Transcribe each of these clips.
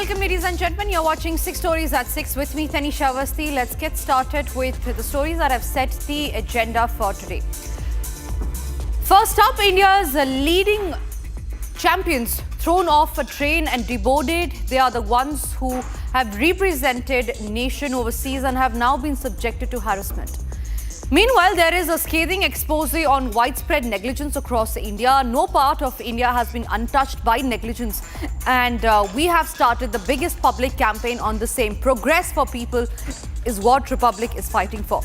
welcome ladies and gentlemen. You're watching 6 Stories at 6 with me, Tanisha Avasthi. Let's get started with the stories that have set the agenda for today. First up, India's leading champions thrown off a train and deboarded. They are the ones who have represented nation overseas and have now been subjected to harassment. Meanwhile, there is a scathing expose on widespread negligence across India. No part of India has been untouched by negligence, and we have started the biggest public campaign on the same. Progress for people is what Republic is fighting for.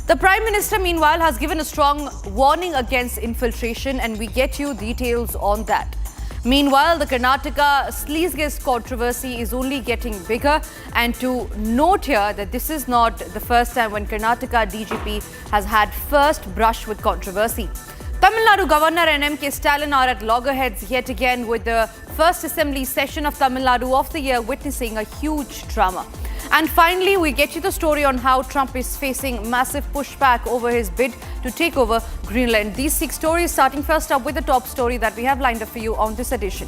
The Prime Minister, meanwhile, has given a strong warning against infiltration, and we get you details on that. Meanwhile, the Karnataka sleazegate controversy is only getting bigger, and to note here that this is not the first time when Karnataka DGP has had first brush with controversy. Tamil Nadu Governor and MK Stalin are at loggerheads yet again, with the first assembly session of Tamil Nadu of the year witnessing a huge drama. And finally, we get you the story on how Trump is facing massive pushback over his bid to take over Greenland. These 6 stories, starting first up with the top story that we have lined up for you on this edition.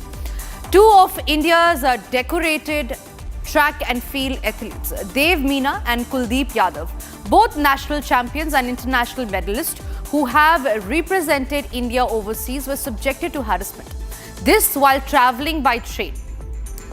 2 of India's decorated track and field athletes, Dev Meena and Kuldeep Yadav, both national champions and international medalists who have represented India overseas, were subjected to harassment. This while travelling by train.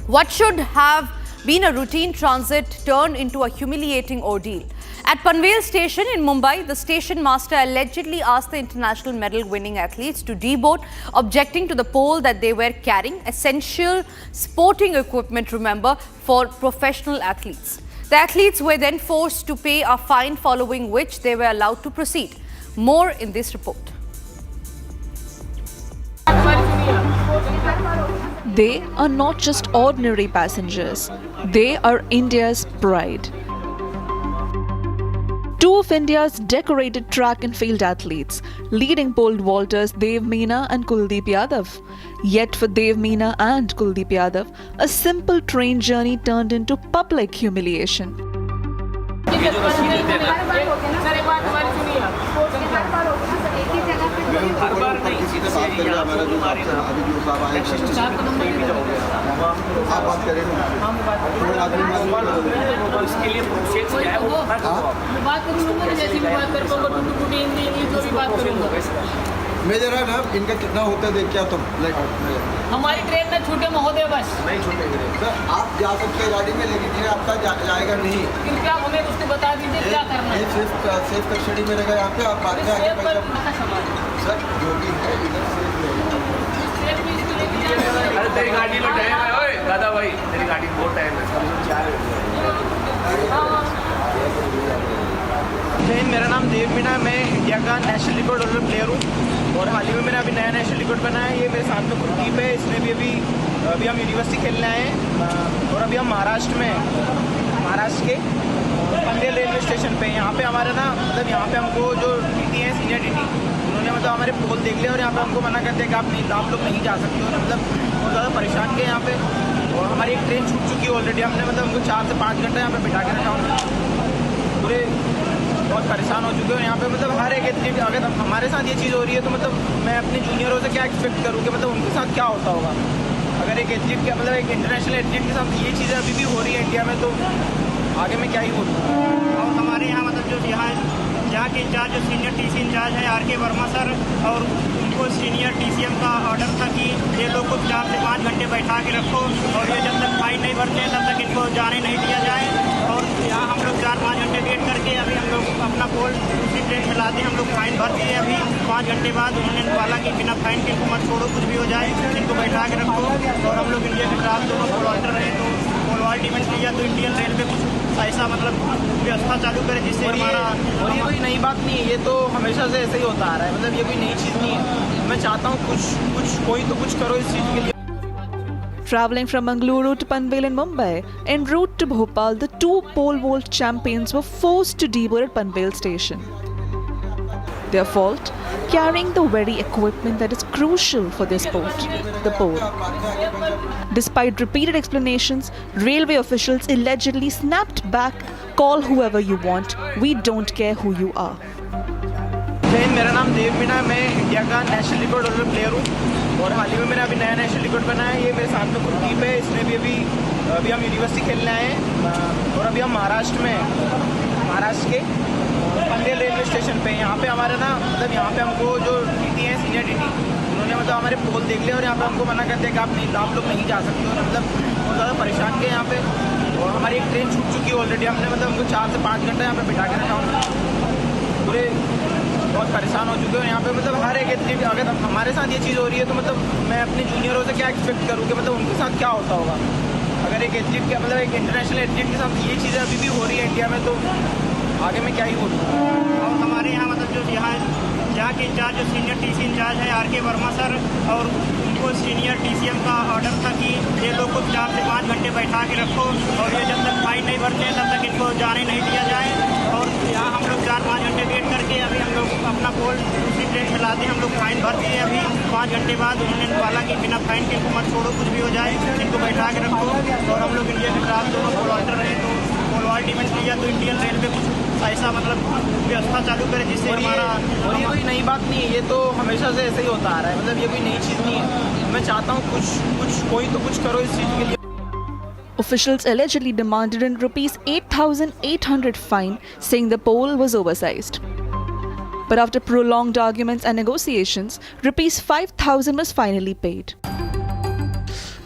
What should have been a routine transit turned into a humiliating ordeal. At Panvel station in Mumbai, the station master allegedly asked the international medal-winning athletes to deboard, objecting to the pole that they were carrying essential sporting equipment, remember, for professional athletes. The athletes were then forced to pay a fine, following which they were allowed to proceed. More in this report. They are not just ordinary passengers. They are India's pride. 2 of India's decorated track and field athletes, leading pole vaulters Dev Meena and Kuldeep Yadav. Yet for Dev Meena and Kuldeep Yadav, a simple train journey turned into public humiliation. हर बार नहीं सीधे सीधे यहाँ पर हमारे आप बात करें हम बात इसके लिए प्रोसेस क्या है वो बात करूँगा जैसे भी बात कर पाऊँगा टूटी हिंदी इंग्लिश जो भी बात करूँगा मैं जरा ना इनका कितना होता है देख क्या तुम हमारी ट्रेन में छूटे महोदय बस नहीं छूटेंगे सर आप जा सकते हैं गाड़ी में लेकिन ट्रेन आपका जाएगा नहीं कृपया हमें उसको बता दीजिए क्या करना है सेफ कस्टडी में रहेगा यहाँ पे आप बाद में आगे सर जो भी है अरे तेरी गाड़ी में टाइम है ओए दादा भाई तेरी गाड़ी में बहुत टाइम है मेरा नाम देव मीना है। मैं इंडिया का नेशनल रिकॉर्ड होल्डर प्लेयर हूँ और हाल ही में मैंने अभी नया नेशनल रिकॉर्ड बनाया है। ये मेरे साथ में कुलदीप है, इसने भी अभी हम यूनिवर्सिटी खेलने आए हैं और अभी हम महाराष्ट्र में महाराष्ट्र के पंडेल रेलवे स्टेशन पे यहाँ पे हमारे ना मतलब यहाँ पे हमको जो टीटी है सीनियर टीटी उन्होंने मतलब हमारे पोल देख लिया और यहाँ पे हमको मना करते हैं कि आप लोग नहीं जा सकते हो। मतलब बहुत ज़्यादा परेशान किए यहाँ पे और हमारी एक ट्रेन छूट चुकी है ऑलरेडी। हमने मतलब हमको 4 से 5 घंटे यहाँ पे बिठा के रखा पूरे बहुत परेशान हो चुके हैं यहाँ पे। मतलब हर एक एथलीट अगर हमारे साथ ये चीज़ हो रही है तो मतलब मैं अपने जूनियरों से क्या एक्सपेक्ट करूँ कि मतलब उनके साथ क्या होता होगा। अगर एक एथलीट का मतलब एक इंटरनेशनल एथलीट के साथ ये चीज़ें अभी भी हो रही है इंडिया में तो आगे में क्या ही बोलूँ। और हमारे यहाँ मतलब जो यहाँ के इंचार्ज जो सीनियर टीसी इंचार्ज है आर के वर्मा सर और उनको सीनियर टीसीएम का ऑर्डर था कि ये लोग को 4 से 5 घंटे बैठा के रखो और ये जब तक फाइन नहीं भरते तब तक इनको जाने नहीं दिया जाए। और यहाँ हम लोग 4-5 घंटे वेट करके अभी हम लोग अपना पोल दूसरी ट्रेन में लाते हम लोग फाइन भर दिए। अभी 5 घंटे बाद उन्होंने बोला कि बिना फाइन के इनको मत छोड़ो, कुछ भी हो जाए इनको बैठा के रखो। और हम लोग इंडिया के खिलाफ दोनों पोल ऑल्टर रहे तो पोल वॉल्ट इवेंट लिया तो इंडियन रेलवे कुछ ऐसा मतलब व्यवस्था चालू करे जिससे हमारा। और ये कोई नई बात नहीं है, ये तो हमेशा से ऐसे ही होता आ रहा है। मतलब ये कोई नई चीज़ नहीं है। मैं चाहता हूँ कोई तो कुछ करो इस चीज़ के लिए। Travelling from Mangaluru to Panvel in Mumbai, en route to Bhopal, the 2 pole vault champions were forced to deboard at Panvel station. Their fault? Carrying the very equipment that is crucial for their sport, the pole. Despite repeated explanations, railway officials allegedly snapped back, "Call whoever you want, we don't care who you are." मेरा नाम देव मीना है। मैं India का national record holder player हूँ और हाल ही में मैंने अभी नया नेशनल रिकॉर्ड बनाया है। ये मेरे साथ में कुलदीप है, इसने भी अभी हम यूनिवर्सिटी खेलने आए हैं और अभी हम महाराष्ट्र के पनवेल रेलवे स्टेशन पे। यहाँ पे हमारे ना मतलब यहाँ पे हमको जो टीटी हैं सीनियर टीटी, उन्होंने मतलब हमारे पोल देख लिया और यहाँ पे हमको मना करते हैं कि आप लोग नहीं जा सकते हो। मतलब बहुत ज़्यादा परेशान किए यहाँ पे। और हमारी एक ट्रेन छूट चुकी है ऑलरेडी। हमने मतलब हमको 4 से 5 घंटे यहाँ पे बिठा के रखा। पूरे बहुत परेशान हो चुके हैं यहाँ पे। मतलब हर एक एथलीट, अगर हमारे साथ ये चीज़ हो रही है तो मतलब मैं अपने जूनियरों से क्या एक्सपेक्ट करूँ कि मतलब उनके साथ क्या होता होगा। अगर एक एथलीट का मतलब एक इंटरनेशनल एथलीट के साथ ये चीज़ें अभी भी हो रही है इंडिया में, तो आगे में क्या ही होगा। और हमारे यहाँ मतलब जो यहाँ के इंचार्ज जो सीनियर टीसी इंचार्ज है आर.के. वर्मा सर, और उनको सीनियर टीसीएम का ऑर्डर था कि ये लोग को 4 से 5 घंटे बैठा के रखो और ये जब तक फाइन नहीं भरते हैं तब तक इनको जाने नहीं दिया जाए। और यहाँ हम लोग 4-5 घंटे वेट करके अभी हम लोग अपना पोल दूसरी ट्रेन में लाते हैं। हम लोग फाइन भर दिए। अभी 5 घंटे बाद उन्होंने बोला कि बिना फाइन के इनको मत छोड़ो, कुछ भी हो जाए इनको बैठा के रखो। और हम लोग इंडिया के खिलाफ दोनों पोल ऑल्टर रहे, तो पोल अल्टीमेट लिया तो इंडियन रेलवे कुछ ऐसा मतलब व्यवस्था चालू करे जिससे हमारा। और ये कोई नई बात नहीं है, ये तो हमेशा से ऐसे ही होता आ रहा है। मतलब ये कोई नई चीज़ नहीं है। मैं चाहता हूँ कोई तो कुछ करो इस चीज़ के लिए। Officials allegedly demanded an rupees 8,800 fine, saying the poll was oversized. But after prolonged arguments and negotiations, rupees 5,000 was finally paid.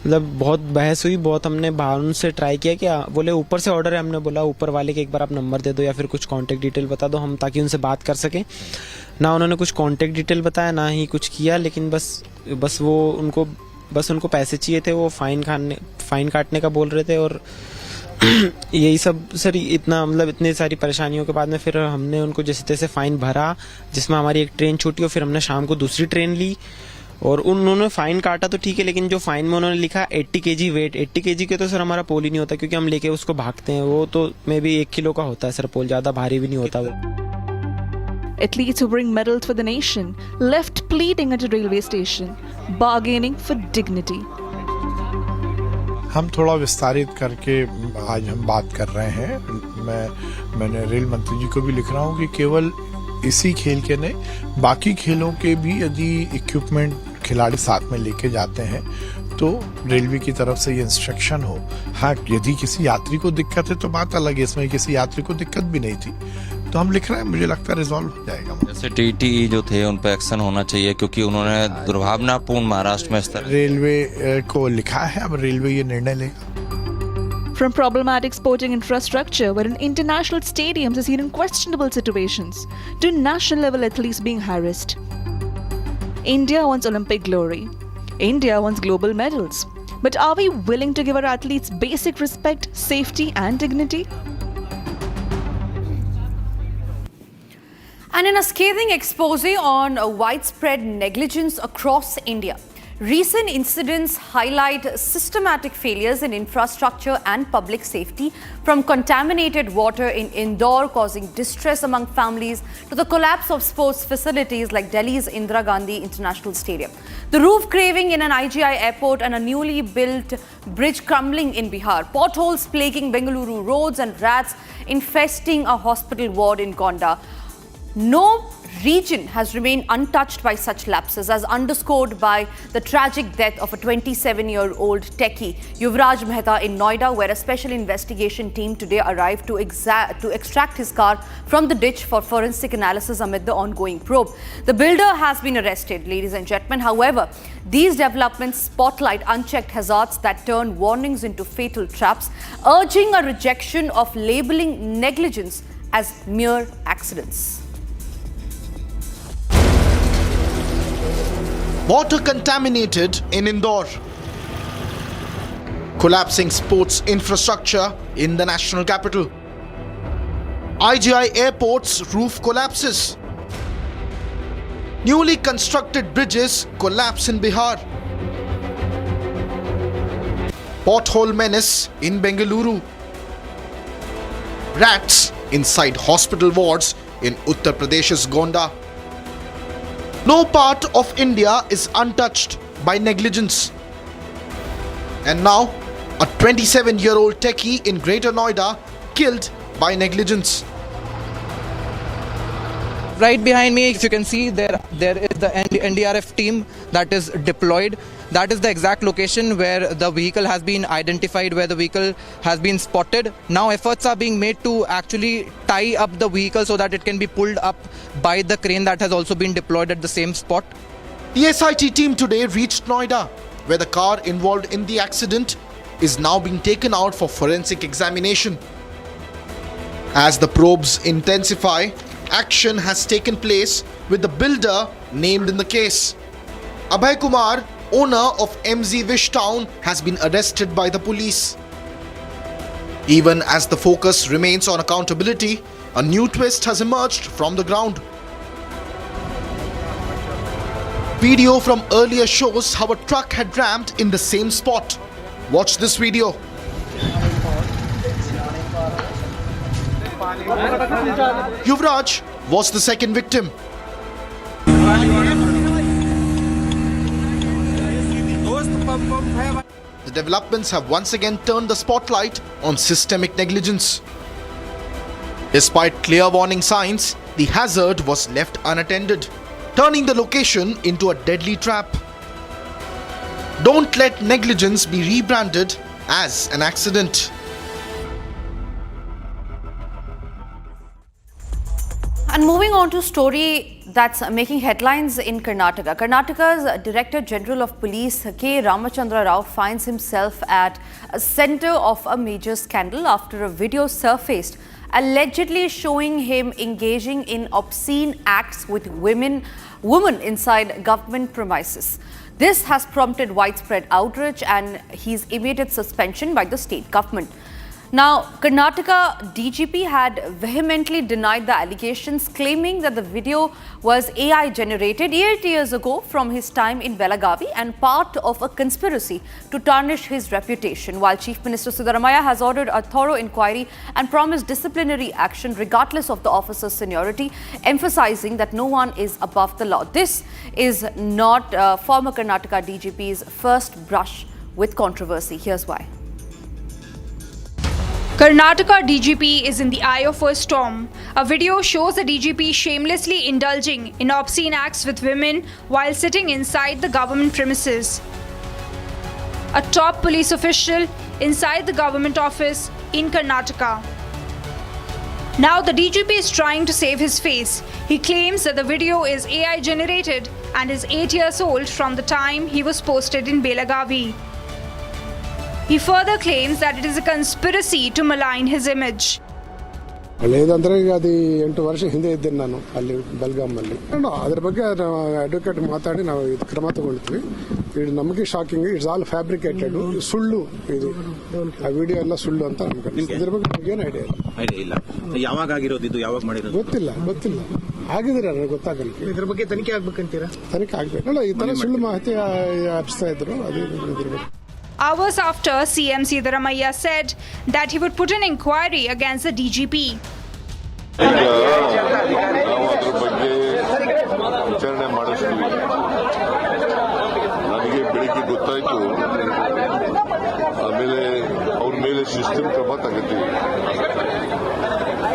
मतलब बहुत बहस हुई, बहुत हमने बाहर उनसे ट्राई किया कि बोले ऊपर से ऑर्डर है। हमने बोला ऊपर वाले के एक बार आप नंबर दे दो या फिर कुछ कांटेक्ट डिटेल बता दो हम, ताकि उनसे बात कर सकें। ना उन्होंने कुछ कांटेक्ट डिटेल बताया, ना ही कुछ किया। लेकिन बस वो उनको पैसे चाहिए थे। वो फाइन काटने का बोल रहे थे। और यही सब सर, इतनी सारी परेशानियों के बाद में फिर हमने उनको जैसे तैसे फ़ाइन भरा, जिसमें हमारी एक ट्रेन छूटी और फिर हमने शाम को दूसरी ट्रेन ली। और उन्होंने फ़ाइन काटा तो ठीक है, लेकिन जो फ़ाइन में उन्होंने लिखा 80 kg वेट, 80 kg के तो सर हमारा पोल ही नहीं होता, क्योंकि हम लेके उसको भागते हैं। वो तो मे भी 1 किलो का होता है सर पोल, ज़्यादा भारी भी नहीं होता वो। Athletes who bring medals for the nation left pleading at a railway station, bargaining for dignity. हम थोड़ा विस्तारित करके आज हम बात कर रहे हैं। मैंने रेल मंत्री जी को भी लिख रहा हूँ कि केवल इसी खेल के नहीं, बाकी खेलों के भी यदि इक्विपमेंट खिलाड़ी साथ में लेके जाते हैं तो रेलवे की तरफ से ये इंस्ट्रक्शन हो। हाँ, यदि किसी यात्री को दिक्कत है तो बात अलग है, इसमें किसी यात्री को दिक्कत भी नहीं थी, तो हम लिख रहे हैं। मुझे लगता है रिजॉल्व हो जाएगा। जैसे टीटी जो थे उन पर एक्शन होना चाहिए, क्योंकि उन्होंने दुर्भावनापूर्ण महाराष्ट्र में स्तर रेलवे को लिखा है, अब रेलवे ये निर्णय लेगा। From problematic sporting infrastructure wherein international stadiums are seen in questionable situations to national level athletes being harassed. India wants Olympic glory. India wants global medals. But are we willing to give our athletes basic respect, safety and dignity? And in a scathing expose on widespread negligence across India, recent incidents highlight systematic failures in infrastructure and public safety, from contaminated water in Indore causing distress among families to the collapse of sports facilities like Delhi's Indira Gandhi International Stadium, the roof caving in an IGI airport and a newly built bridge crumbling in Bihar, potholes plaguing Bengaluru roads and rats infesting a hospital ward in Gonda. No region has remained untouched by such lapses, as underscored by the tragic death of a 27-year-old techie, Yuvraj Mehta, in Noida, where a special investigation team today arrived to extract his car from the ditch for forensic analysis amid the ongoing probe. The builder has been arrested, ladies and gentlemen. However, these developments spotlight unchecked hazards that turn warnings into fatal traps, urging a rejection of labeling negligence as mere accidents. Water contaminated in Indore. Collapsing sports infrastructure in the national capital. IGI airport's roof collapses. Newly constructed bridges collapse in Bihar. Pothole menace in Bengaluru. Rats inside hospital wards in Uttar Pradesh's Gonda. No part of India is untouched by negligence. And now, a 27-year-old techie in Greater Noida killed by negligence. Right behind me, if you can see, there is the NDRF team that is deployed. That is the exact location where the vehicle has been identified, where the vehicle has been spotted. Now efforts are being made to actually tie up the vehicle so that it can be pulled up by the crane that has also been deployed at the same spot. The SIT team today reached Noida, where the car involved in the accident is now being taken out for forensic examination. As the probes intensify, action has taken place with the builder named in the case. Abhay Kumar, owner of MZ Vish Town, has been arrested by the police. Even as the focus remains on accountability, a new twist has emerged from the ground. Video from earlier shows how a truck had rammed in the same spot. Watch this video. Yuvraj was the second victim. The developments have once again turned the spotlight on systemic negligence. Despite clear warning signs, the hazard was left unattended, turning the location into a deadly trap. Don't let negligence be rebranded as an accident. And moving on to a story that's making headlines in Karnataka. Karnataka's Director General of Police, K. Ramachandra Rao, finds himself at a center of a major scandal after a video surfaced allegedly showing him engaging in obscene acts with women inside government premises. This has prompted widespread outrage and his immediate suspension by the state government. Now, Karnataka DGP had vehemently denied the allegations, claiming that the video was AI generated 8 years ago from his time in Belagavi and part of a conspiracy to tarnish his reputation, while Chief Minister Siddaramaiah has ordered a thorough inquiry and promised disciplinary action regardless of the officer's seniority, emphasizing that no one is above the law. This is not former Karnataka DGP's first brush with controversy. Here's why. Karnataka DGP is in the eye of a storm. A video shows the DGP shamelessly indulging in obscene acts with women while sitting inside the government premises. A top police official inside the government office in Karnataka. Now the DGP is trying to save his face. He claims that the video is AI generated and is 8 years old from the time he was posted in Belagavi. He further claims that it is a conspiracy to malign his image. లేదంటే అది 8 ವರ್ಷ ಹಿಂದೆ ಇದ್ದೇನೆ ನಾನು ಅಲ್ಲಿ ಬೆಲ್ಗಾಮಲ್ಲಿ ಅದರ ಬಗ್ಗೆ advocate ಮಾತಾಡಿ ನಾವು ಇದು ಕ್ರಮ ತಗೊಳ್ತೀವಿ. ಇದು ನಮಗೆ ಶಾಕಿಂಗ್, ಇಟ್ಸ್ ಆಲ್ ಫ್ಯಾಬ್ರಿಕೇಟೆಡ್, ಸುಳ್ಳು ಇದು, ಆ ವಿಡಿಯೋ ಎಲ್ಲ ಸುಳ್ಳು ಅಂತ ಅನ್ಕೊಂಡು. ಇದ್ರ ಬಗ್ಗೆ ನಮಗೇನು ಐಡಿಯಾ ಇಲ್ಲ. ಯಾವಾಗ ಆಗಿರೋದು ಇದು, ಯಾವಾಗ ಮಾಡಿರೋದು ಗೊತ್ತಿಲ್ಲ ಆಗಿದ್ರೆ ನನಗೆ ಗೊತ್ತಾಗಲ್ಲ. ಇದ್ರ ಬಗ್ಗೆ ತನಿಖೆ ಆಗ್ಬೇಕಂತೀರಾ? ತನಿಖೆ ಆಗ್ಬೇಕಲ್ಲ, ಈ ತರ ಸುಳ್ಳು ಮಾಹಿತಿ ಹಬ್ಸ್ತಾ ಇದ್ರು. ಅದೇ ಇದ್ರ ಬಗ್ಗೆ. Hours after, CM Siddaramaiah said that he would put an inquiry against the DGP. ವಿಚಾರಣೆ ಮಾಡಿಸ್ತೀವಿ. ನನಗೆ ಬೆಳಿಗ್ಗೆ ಗೊತ್ತಾಯ್ತು, ಆಮೇಲೆ ಅವ್ರ ಮೇಲೆ ಶಿಸ್ತು ಕ್ರಮ ತಗೋತೀವಿ.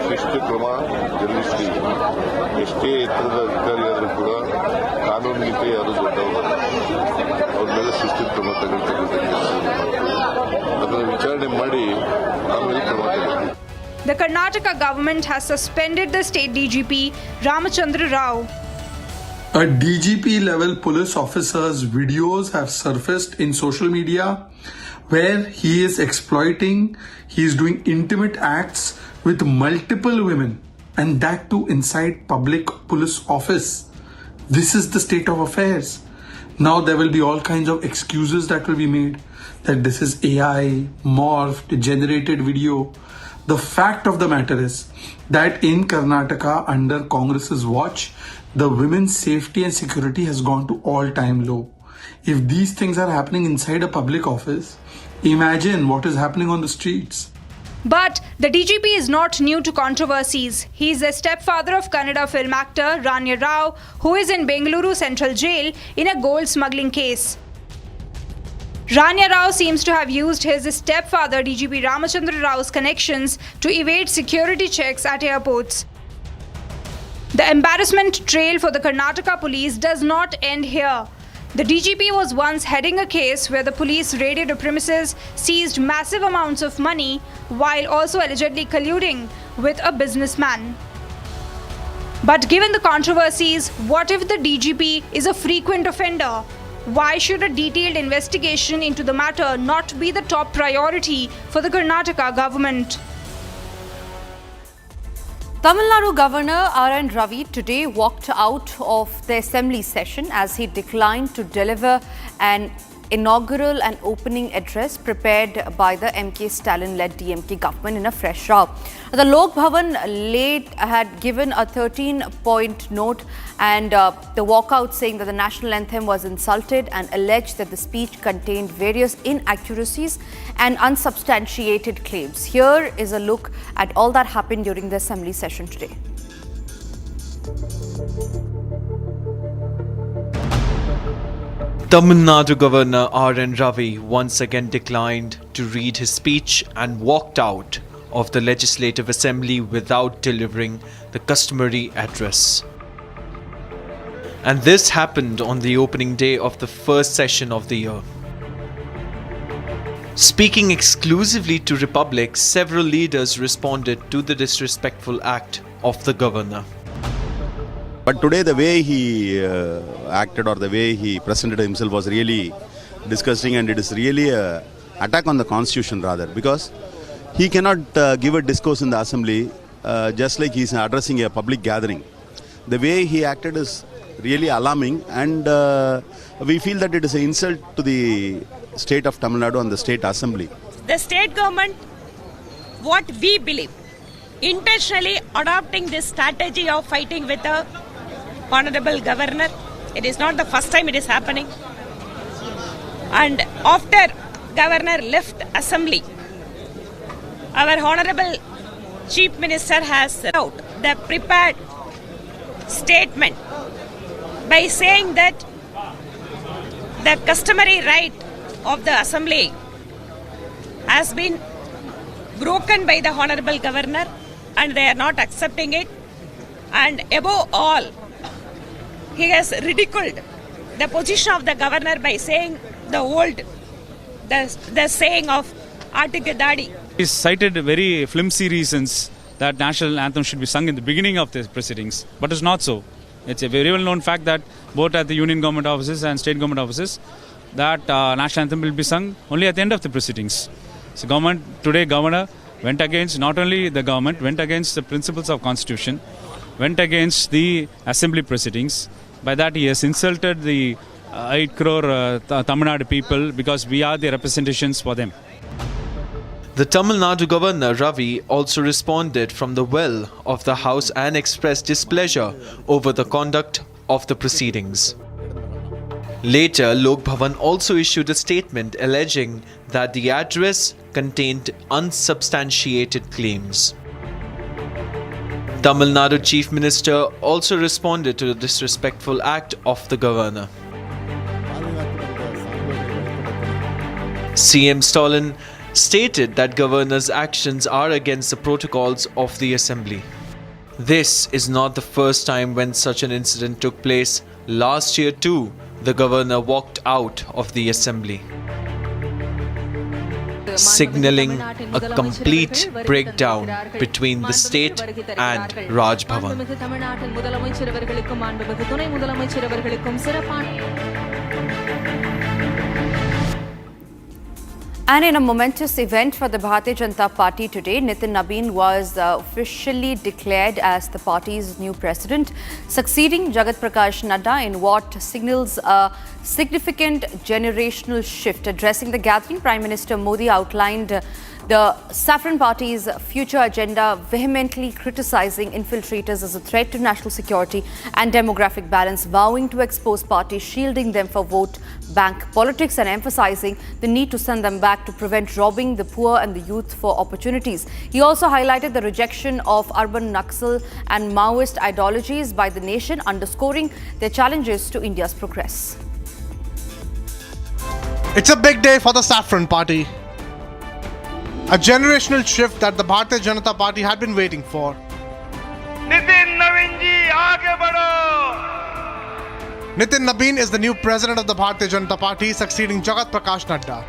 ಶಿಸ್ತು ಕ್ರಮ ಜರುಗಿಸ್ತೀವಿ. ಎಷ್ಟೇ ಎತ್ತರದ ಅಧಿಕಾರಿ ಆದರೂ ಕೂಡ ಕಾನೂನಿಗಿಂತ ಯಾರು ದೊಡ್ಡವರು, ಅವ್ರ ಮೇಲೆ ಶಿಸ್ತು ಕ್ರಮ ತಗೊಳ್ತಕ್ಕಂಥ ಅದನ್ನು ವಿಚಾರಣೆ ಮಾಡಿ ಆಮೇಲೆ ಕ್ರಮ ತಗೊಳ್ತೀವಿ. The Karnataka government has suspended the state DGP, Ramachandra Rao. A DGP level police officer's videos have surfaced in social media where he is exploiting, he is doing intimate acts with multiple women, and that too inside public police office. This is the state of affairs. Now there will be all kinds of excuses that will be made that this is AI, morphed, generated video. The fact of the matter is that in Karnataka under Congress's watch, the women's safety and security has gone to all-time low. If these things are happening inside a public office, imagine what is happening on the streets. But the DGP is not new to controversies. He is the stepfather of Kannada film actor Ranya Rao, who is in Bengaluru Central Jail in a gold smuggling case. Ranya Rao seems to have used his stepfather DGP Ramachandra Rao's connections to evade security checks at airports. The embarrassment trail for the Karnataka police does not end here. The DGP was once heading a case where the police raided a premises, seized massive amounts of money, while also allegedly colluding with a businessman. But given the controversies, what if the DGP is a frequent offender? Why should a detailed investigation into the matter not be the top priority for the Karnataka government? Tamil Nadu Governor R.N. Ravi today walked out of the assembly session as he declined to deliver an inaugural and opening address prepared by the MK Stalin-led DMK government in a fresh row. The Lok Bhavan late had given a 13-point note and the walkout saying that the national anthem was insulted and alleged that the speech contained various inaccuracies and unsubstantiated claims. Here is a look at all that happened during the assembly session today. Tamil Nadu Governor R.N. Ravi once again declined to read his speech and walked out of the Legislative Assembly without delivering the customary address. And this happened on the opening day of the first session of the year. Speaking exclusively to Republic, several leaders responded to the disrespectful act of the governor. But today the way he acted or the way he presented himself was really disgusting, and it is really an attack on the constitution rather, because he cannot give a discourse in the assembly just like he is addressing a public gathering. The way he acted is really alarming, and we feel that it is an insult to the state of Tamil Nadu and the state assembly. The state government, what we believe, intentionally adopting this strategy of fighting with the Honorable Governor. It is not the first time it is happening. And after Governor left Assembly, our Honorable Chief Minister has set out the prepared statement by saying that the customary right of the Assembly has been broken by the Honorable Governor and they are not accepting it. And above all, he has ridiculed the position of the governor by saying the saying of Article Dadi. He cited very flimsy reasons that national anthem should be sung in the beginning of the proceedings, but it's not so. It's a very well known fact that both at the union government offices and state government offices, that national anthem will be sung only at the end of the proceedings. So governor went against, not only the government, went against the principles of constitution, went against the assembly proceedings. By that he has insulted the 8 crore Tamil Nadu people because we are the representations for them. The Tamil Nadu Governor Ravi also responded from the well of the House and expressed displeasure over the conduct of the proceedings. Later, Lok Bhavan also issued a statement alleging that the address contained unsubstantiated claims. Tamil Nadu Chief Minister also responded to the disrespectful act of the governor. CM Stalin stated that governor's actions are against the protocols of the assembly. This is not the first time when such an incident took place. Last year too, the governor walked out of the assembly, signaling a complete breakdown between the state and Raj Bhavan. And in a momentous event for the Bharatiya Janata Party today, Nitin Nabin was officially declared as the party's new president, succeeding Jagat Prakash Nadda in what signals a significant generational shift. Addressing the gathering, Prime Minister Modi outlined the Saffron Party's future agenda, vehemently criticizing infiltrators as a threat to national security and demographic balance, vowing to expose parties shielding them for vote bank politics and emphasizing the need to send them back to prevent robbing the poor and the youth for opportunities. He also highlighted the rejection of urban Naxal and Maoist ideologies by the nation, underscoring their challenges to India's progress. It's a big day for the Saffron Party. A generational shift that the Bharatiya Janata Party had been waiting for. Nitin नवीन जी आगे बढ़ो. Nitin Nabin is the new president of the Bharatiya Janata Party, succeeding Jagat Prakash Nadda.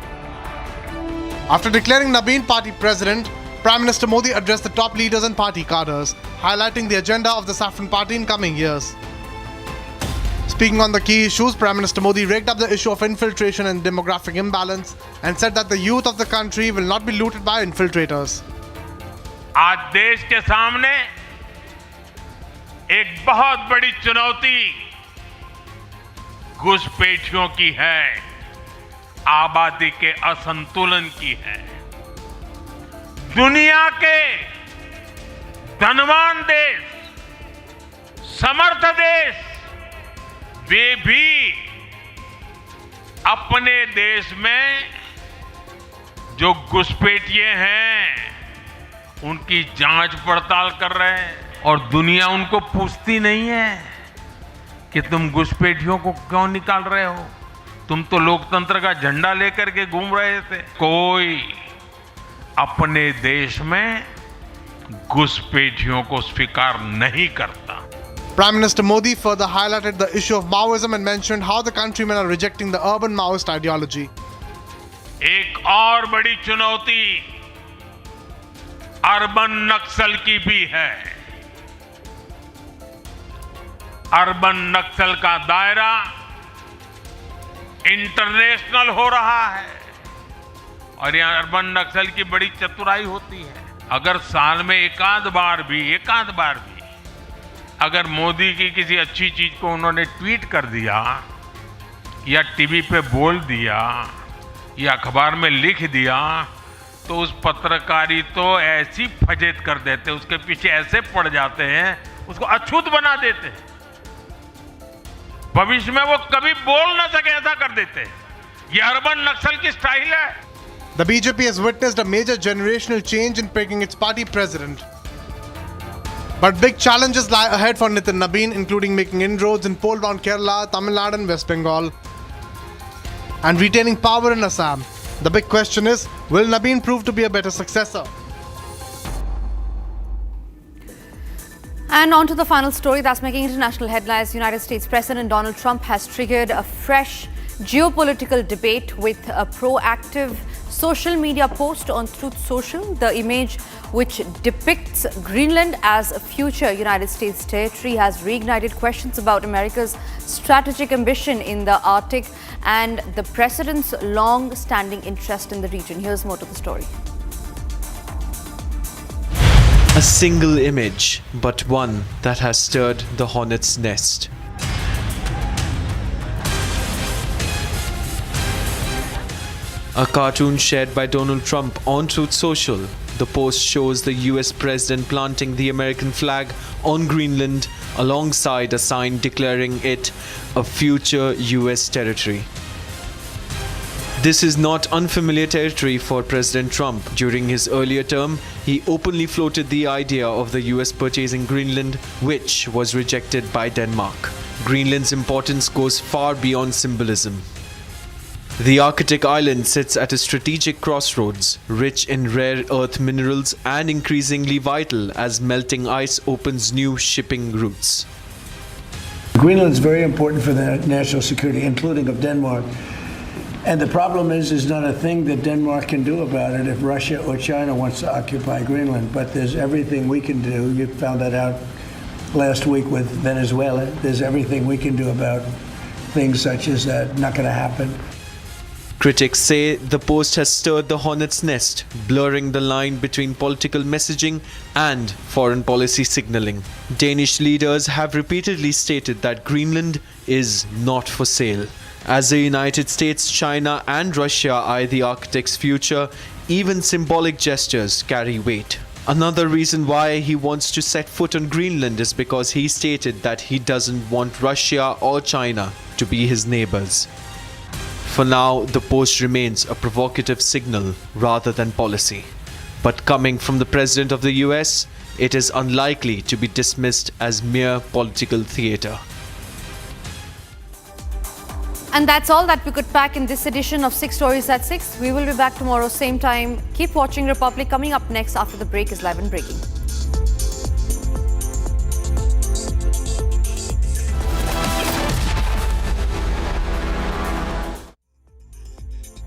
After declaring Nabin party president, Prime Minister Modi addressed the top leaders and party cadres, highlighting the agenda of the Saffron Party in coming years. Speaking on the key issues, Prime Minister Modi raked up the issue of infiltration and demographic imbalance and said that the youth of the country will not be looted by infiltrators. आज देश के सामने एक बहुत बड़ी चुनौती घुसपैठियों की है, आबादी के असंतुलन की है. दुनिया के धनवान देश, समर्थ देश, वे भी अपने देश में जो घुसपैठिए हैं उनकी जांच पड़ताल कर रहे हैं और दुनिया उनको पूछती नहीं है कि तुम घुसपैठियों को क्यों निकाल रहे हो, तुम तो लोकतंत्र का झंडा लेकर के घूम रहे थे. कोई अपने देश में घुसपैठियों को स्वीकार नहीं करता. Prime Minister Modi further highlighted the issue of Maoism and mentioned how the countrymen are rejecting the urban Maoist ideology. एक और बड़ी चुनौती अर्बन नक्सल की भी है. अर्बन नक्सल का दायरा इंटरनेशनल हो रहा है और यहाँ अर्बन नक्सल की बड़ी चतुराई होती है. अगर साल में एकाध बार भी अगर मोदी की किसी अच्छी चीज को उन्होंने ट्वीट कर दिया या टीवी पे बोल दिया या अखबार में लिख दिया तो उस पत्रकारी तो ऐसी फजेत कर देते, उसके पीछे ऐसे पड़ जाते हैं, उसको अछूत बना देते हैं, भविष्य में वो कभी बोल ना सके ऐसा कर देते. ये अर्बन नक्सल की स्टाइल है. The BJP has witnessed a major generational change in picking its party president. But big challenges lie ahead for Nitin Nabin, including making inroads in poll-bound Kerala, Tamil Nadu and West Bengal, and retaining power in Assam. The big question is, will Nabin prove to be a better successor? And on to the final story that's making international headlines. United States President Donald Trump has triggered a fresh geopolitical debate with a proactive social media post on Truth Social. The image, which depicts Greenland as a future United States territory, has reignited questions about America's strategic ambition in the Arctic and the president's long-standing interest in the region. Here's more to the story. A single image, but one that has stirred the hornet's nest. A cartoon shared by Donald Trump on Truth Social. The post shows the US president planting the American flag on Greenland alongside a sign declaring it a future US territory. This is not unfamiliar territory for President Trump. During his earlier term, he openly floated the idea of the US purchasing Greenland, which was rejected by Denmark. Greenland's importance goes far beyond symbolism. The Arctic island sits at a strategic crossroads, rich in rare earth minerals and increasingly vital as melting ice opens new shipping routes. Greenland is very important for the national security, including of Denmark. And the problem is not a thing that Denmark can do about it if Russia or China wants to occupy Greenland. But there's everything we can do. You found that out last week with Venezuela. There's everything we can do about things such as that. Not going to happen. Critics say the post has stirred the hornet's nest, blurring the line between political messaging and foreign policy signaling. Danish leaders have repeatedly stated that Greenland is not for sale. As the United States, China and Russia eye the Arctic's future, even symbolic gestures carry weight. Another reason why he wants to set foot on Greenland is because he stated that he doesn't want Russia or China to be his neighbors. For now, the post remains a provocative signal rather than policy. But coming from the President of the US, it is unlikely to be dismissed as mere political theatre. And that's all that we could pack in this edition of 6 Stories at 6. We will be back tomorrow, same time. Keep watching Republic. Coming up next after the break is Live and Breaking.